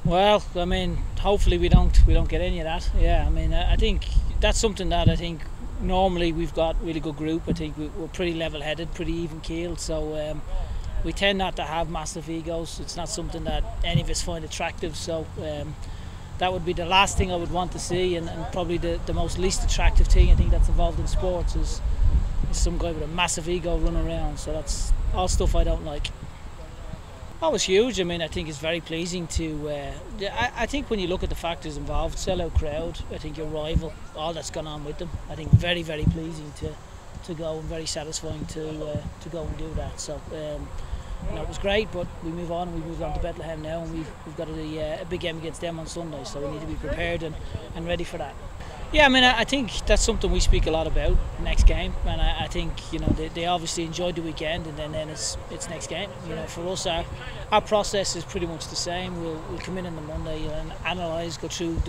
Well, I mean, hopefully we don't get any of that. Yeah, I mean, I think that's something that I think normally we've got really good group. I think we're pretty level-headed, pretty even-keeled. So we tend not to have massive egos. It's not something that any of us find attractive. So that would be the last thing I would want to see, and probably the most least attractive thing I think that's involved in sports is some guy with a massive ego running around. So that's all stuff I don't like. That was huge. I mean, I think it's very pleasing to. I think when you look at the factors involved, sellout crowd, I think your rival, all that's gone on with them. I think very, very pleasing to go, and very satisfying to go and do that. So it was great, but we move on. We moved on to Bethlehem now, and we've got a big game against them on Sunday. So we need to be prepared and ready for that. Yeah, I mean, I think that's something we speak a lot about, next game, and I think they obviously enjoyed the weekend, and then it's next game. For us, our process is pretty much the same. We'll come in on the Monday and analyse, go through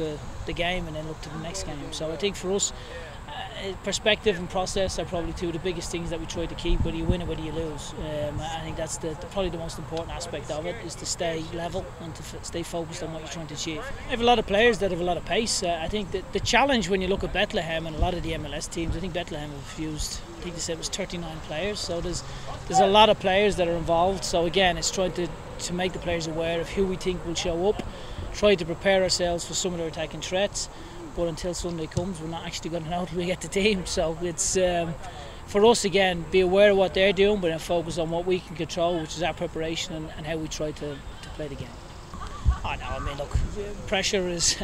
the game, and then look to the next game. So I think for us, perspective and process are probably two of the biggest things that we try to keep, whether you win or whether you lose. I think that's probably the most important aspect of it, is to stay level and to stay focused on what you're trying to achieve. I have a lot of players that have a lot of pace. I think that the challenge when you look at Bethlehem and a lot of the MLS teams, I think Bethlehem have used, I think they said it was 39 players, so there's a lot of players that are involved. So again, it's trying to make the players aware of who we think will show up, try to prepare ourselves for some of their attacking threats. But until Sunday comes, we're not actually going to know until we get the team. So it's for us, again, be aware of what they're doing, but then focus on what we can control, which is our preparation and how we try to play the game. Oh no, I mean, look, pressure is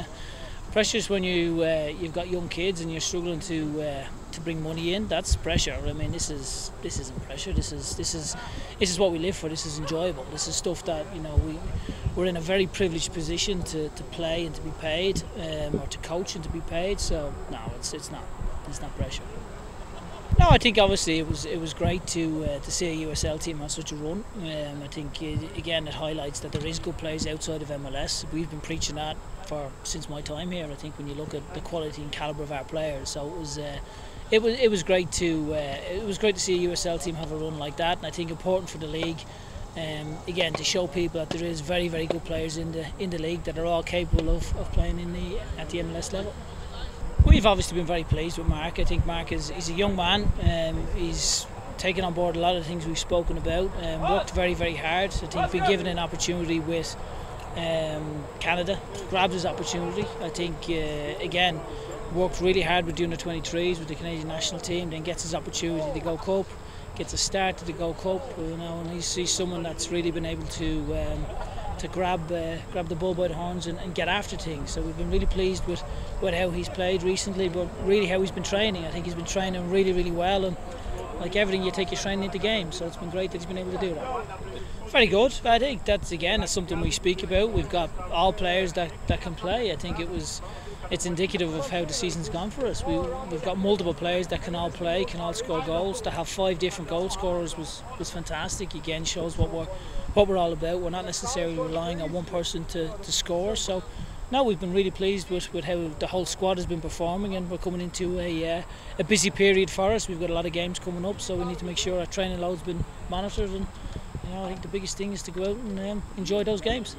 when you've got young kids and you're struggling to bring money in. That's pressure. I mean, this isn't pressure. This is what we live for. This is enjoyable. This is stuff that we're in a very privileged position to play and to be paid, or to coach and to be paid. So no, it's not pressure. No, I think obviously it was great to see a USL team have such a run. I think again it highlights that there is good players outside of MLS. We've been preaching that since my time here. I think when you look at the quality and calibre of our players, so it was great to see a USL team have a run like that, and I think important for the league. Again, to show people that there is very, very good players in the league that are all capable of playing at the MLS level. We've obviously been very pleased with Mark. I think Mark is a young man. He's taken on board a lot of the things we've spoken about. Worked very, very hard. I think been given an opportunity with Canada, grabbed his opportunity. I think again worked really hard with the under-23s with the Canadian national team. Then gets his opportunity to go Cup. Gets a start to the Gold Cup, and he's someone that's really been able to grab the bull by the horns and get after things. So we've been really pleased with how he's played recently, but really how he's been training. I think he's been training really, really well, and like everything, you take your training into games. So it's been great that he's been able to do that. Very good. I think that's something we speak about. We've got all players that can play. I think it's indicative of how the season's gone for us. We've got multiple players that can all play, can all score goals. To have 5 different goal scorers was fantastic. Again, shows what we're all about. We're not necessarily relying on one person to score. So no, we've been really pleased with how the whole squad has been performing, and we're coming into a busy period for us. We've got a lot of games coming up, so we need to make sure our training load's been monitored, and I think the biggest thing is to go out and enjoy those games.